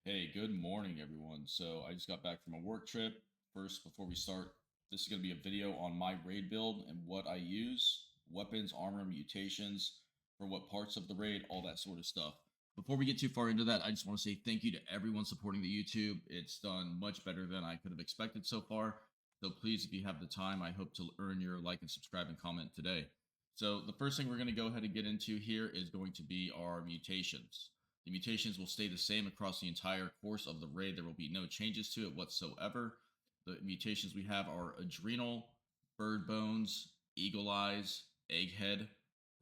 Hey, good morning, everyone. So I just got back from a work trip. First, before we start, this is going to be a video on my raid build and what I use, weapons, armor, mutations, for what parts of the raid, all that sort of stuff. Before we get too far into that, I just want to say thank you to everyone supporting the YouTube. It's done much better than I could have expected so far. So please, if you have the time, I hope to earn your like and subscribe and comment today. So the first thing we're going to go ahead and get into here is going to be our mutations. The mutations will stay the same across the entire course of the raid. There will be no changes to it whatsoever. The mutations we have are Adrenal, Bird Bones, Eagle Eyes, Egghead,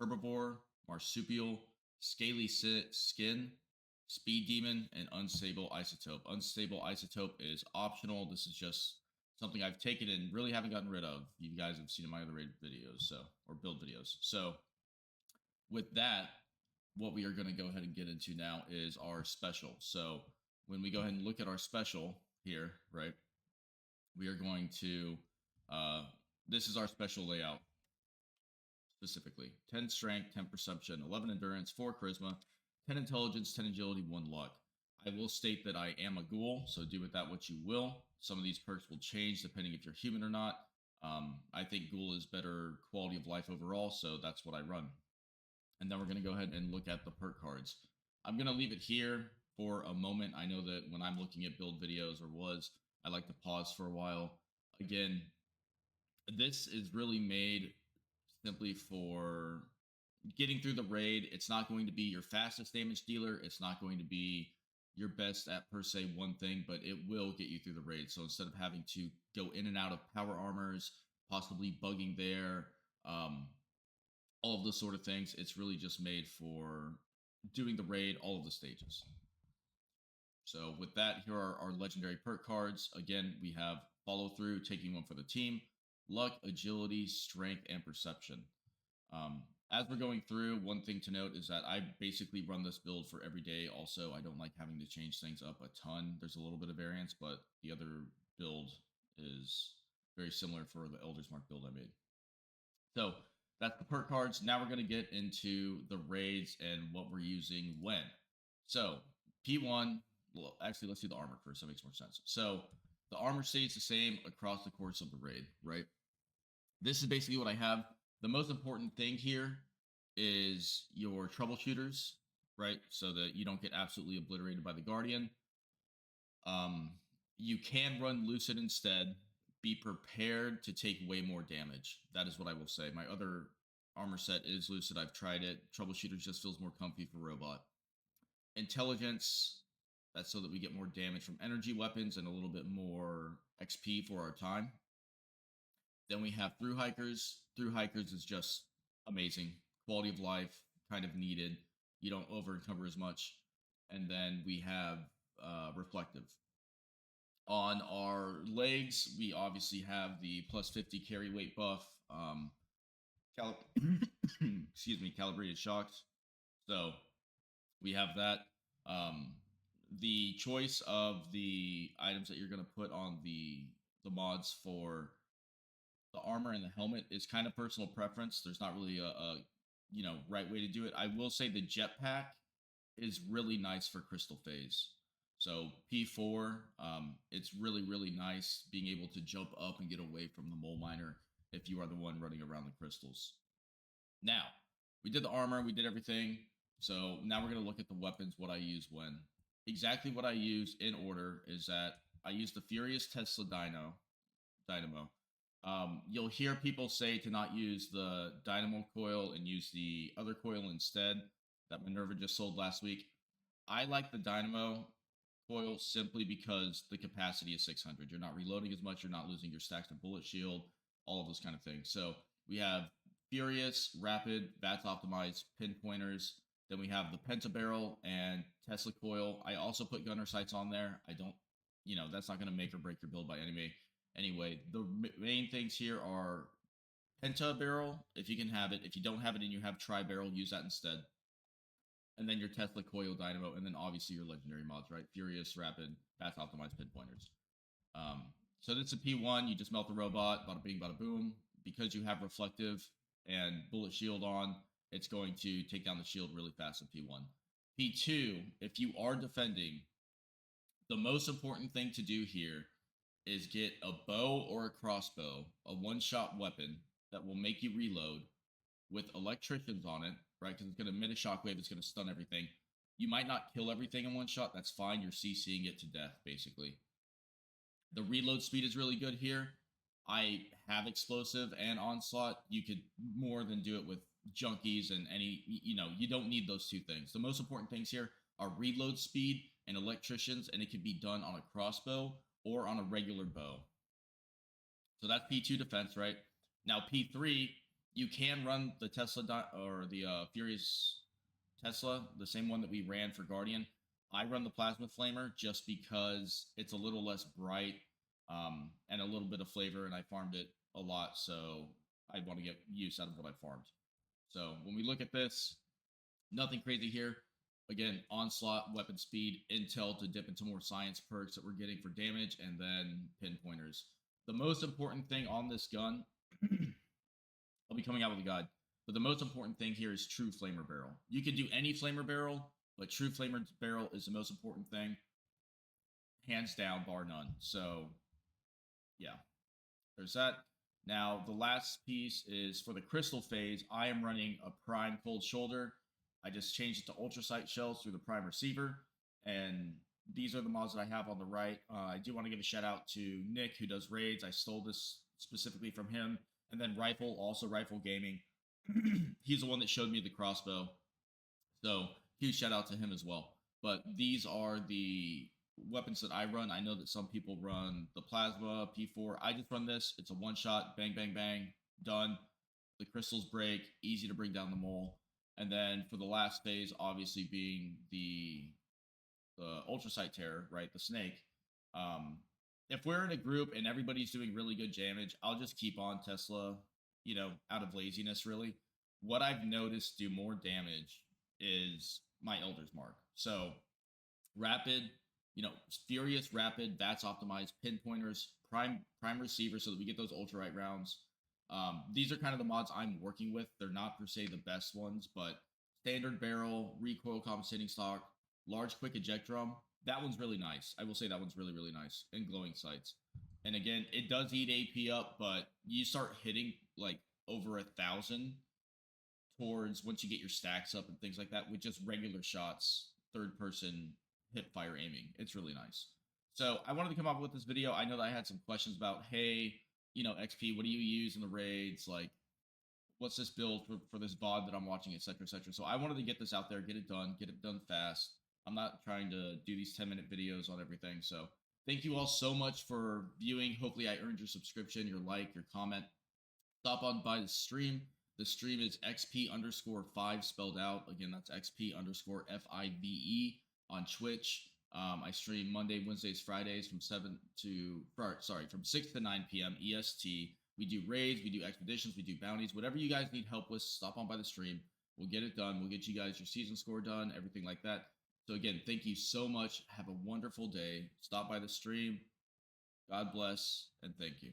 Herbivore, Marsupial, Scaly Skin, Speed Demon, and Unstable Isotope. Unstable Isotope is optional. This is just something I've taken and really haven't gotten rid of. You guys have seen in my other raid videos, or build videos. So with that, what we are going to go ahead and get into now is our special. So when we go ahead and look at our special here, right, we are going to, this is our special layout specifically 10 strength, 10 perception, 11 endurance, 4 charisma, 10 intelligence, 10 agility, 1 luck. I will state that I am a ghoul, so do with that what you will. Some of these perks will change depending if you're human or not. I think ghoul is better quality of life overall, so that's what I run. And then we're going to go ahead and look at the perk cards. I'm going to leave it here for a moment. I know that when I'm looking at build videos I like to pause for a while. Again, this is really made simply for getting through the raid. It's not going to be your fastest damage dealer. It's not going to be your best at per se one thing, but it will get you through the raid. So instead of having to go in and out of power armors, possibly bugging there, all of those sort of things, it's really just made for doing the raid, all of the stages. So with that, here are our legendary perk cards. Again, we have follow through, taking one for the team, luck, agility, strength, and perception. As we're going through, one thing to note is that I basically run this build for every day. Also, I don't like having to change things up a ton. There's a little bit of variance, but the other build is very similar for the Elder's Mark build I made. So that's the perk cards. Now we're going to get into the raids and what we're using when. So P1, well, actually, let's do the armor first. That makes more sense. So the armor stays the same across the course of the raid, right? This is basically what I have. The most important thing here is your troubleshooters, right? So that you don't get absolutely obliterated by the Guardian. You can run Lucid instead. Be prepared to take way more damage. That is what I will say. My other armor set is Lucid. I've tried it. Troubleshooters just feels more comfy for robot. Intelligence, that's so that we get more damage from energy weapons and a little bit more XP for our time. Then we have Through Hikers. Through Hikers is just amazing. Quality of life, kind of needed. You don't over encumber as much. And then we have Reflective. On our legs, we obviously have the plus 50 carry weight buff. Excuse me, calibrated shocks. So we have that. The choice of the items that you're going to put on the mods for the armor and the helmet is kind of personal preference. There's not really a right way to do it. I will say the jetpack is really nice for crystal phase. So P4, it's really nice being able to jump up and get away from the mole miner if you are the one running around the crystals. Now, we did the armor, we did everything. So now we're going to look at the weapons, what I use when. Exactly what I use in order is that I use the Furious Tesla Dynamo. You'll hear people say to not use the Dynamo coil and use the other coil instead that Minerva just sold last week. I like the Dynamo coil simply because the capacity is 600. You're not reloading as much. You're not losing your stacks of bullet shield, all of those kind of things. So we have Furious, Rapid, VATS optimized, pinpointers. Then we have the Pentabarrel and Tesla coil. I also put gunner sights on there. I don't, that's not going to make or break your build by any way. Anyway, the main things here are Penta barrel, if you can have it. If you don't have it and you have tri barrel, use that instead. And then your Tesla coil dynamo, and then obviously your legendary mods, right? Furious, Rapid, Fast Optimized Pinpointers. So this is P1, you just melt the robot, bada bing, bada boom. Because you have reflective and bullet shield on, it's going to take down the shield really fast in P1. P2, if you are defending, The most important thing to do here is get a bow or a crossbow, a one-shot weapon that will make you reload with electricians on it, right? Because it's going to emit a shockwave, it's going to stun everything. You might not kill everything in one shot. That's fine. You're CCing it to death, basically. The reload speed is really good here. I have explosive and onslaught. You could more than do it with junkies and any, you don't need those two things. The most important things here are reload speed and electricians, and it can be done on a crossbow or on a regular bow. So that's P2 defense, right? Now P3, you can run the Tesla or the Furious Tesla, the same one that we ran for Guardian. I run the Plasma Flamer just because it's a little less bright and a little bit of flavor, and I farmed it a lot, so I want to get use out of what I farmed. So when we look at this, nothing crazy here. Again, onslaught, weapon speed, intel to dip into more science perks that we're getting for damage, and then pinpointers. The most important thing on this gun, I'll be coming out with a guide, but the most important thing here is true flamer barrel. You can do any flamer barrel, but true flamer barrel is the most important thing, hands down, bar none. So, yeah, there's that. Now, the last piece is for the crystal phase. I am running a prime cold shoulder. I just changed it to ultrasight shells through the prime receiver, and these are the mods that I have on the right. I do want to give a shout out to Nick, who does raids. I stole this specifically from him. And then Rifle, also Rifle Gaming. He's the one that showed me the crossbow. So huge shout out to him as well. But these are the weapons that I run. I know that some people run the Plasma, P4. I just run this. It's a one shot, bang, bang, bang, done. The crystals break, easy to bring down the mole. And then for the last phase, obviously being the ultrasight terror, right? The snake. If we're in a group and everybody's doing really good damage, I'll just keep on Tesla, out of laziness, really. What I've noticed do more damage is my Elder's Mark. So, rapid, furious, rapid, VATS optimized, pinpointers, prime receiver so that we get those ultralight rounds. These are kind of the mods I'm working with. They're not per se the best ones, but standard barrel, recoil compensating stock, large quick eject drum. That one's really nice. I will say that one's really, really nice. And glowing sights. And again, it does eat AP up, but you start hitting like over 1,000 towards once you get your stacks up and things like that with just regular shots, third person hip fire aiming. It's really nice. So I wanted to come up with this video. I know that I had some questions about, hey, XP, what do you use in the raids? Like, what's this build for this VOD that I'm watching, etc., etc. So I wanted to get this out there, get it done fast. I'm not trying to do these 10-minute videos on everything. So thank you all so much for viewing. Hopefully I earned your subscription, your like, your comment. Stop on by the stream. The stream is XP_5 spelled out. Again, that's XP_FIVE on Twitch. I stream Monday, Wednesdays, Fridays from 6 to 9 p.m. EST. We do raids, we do expeditions, we do bounties, whatever you guys need help with, stop on by the stream. We'll get it done. We'll get you guys your season score done, everything like that. So again, thank you so much. Have a wonderful day. Stop by the stream. God bless, and thank you.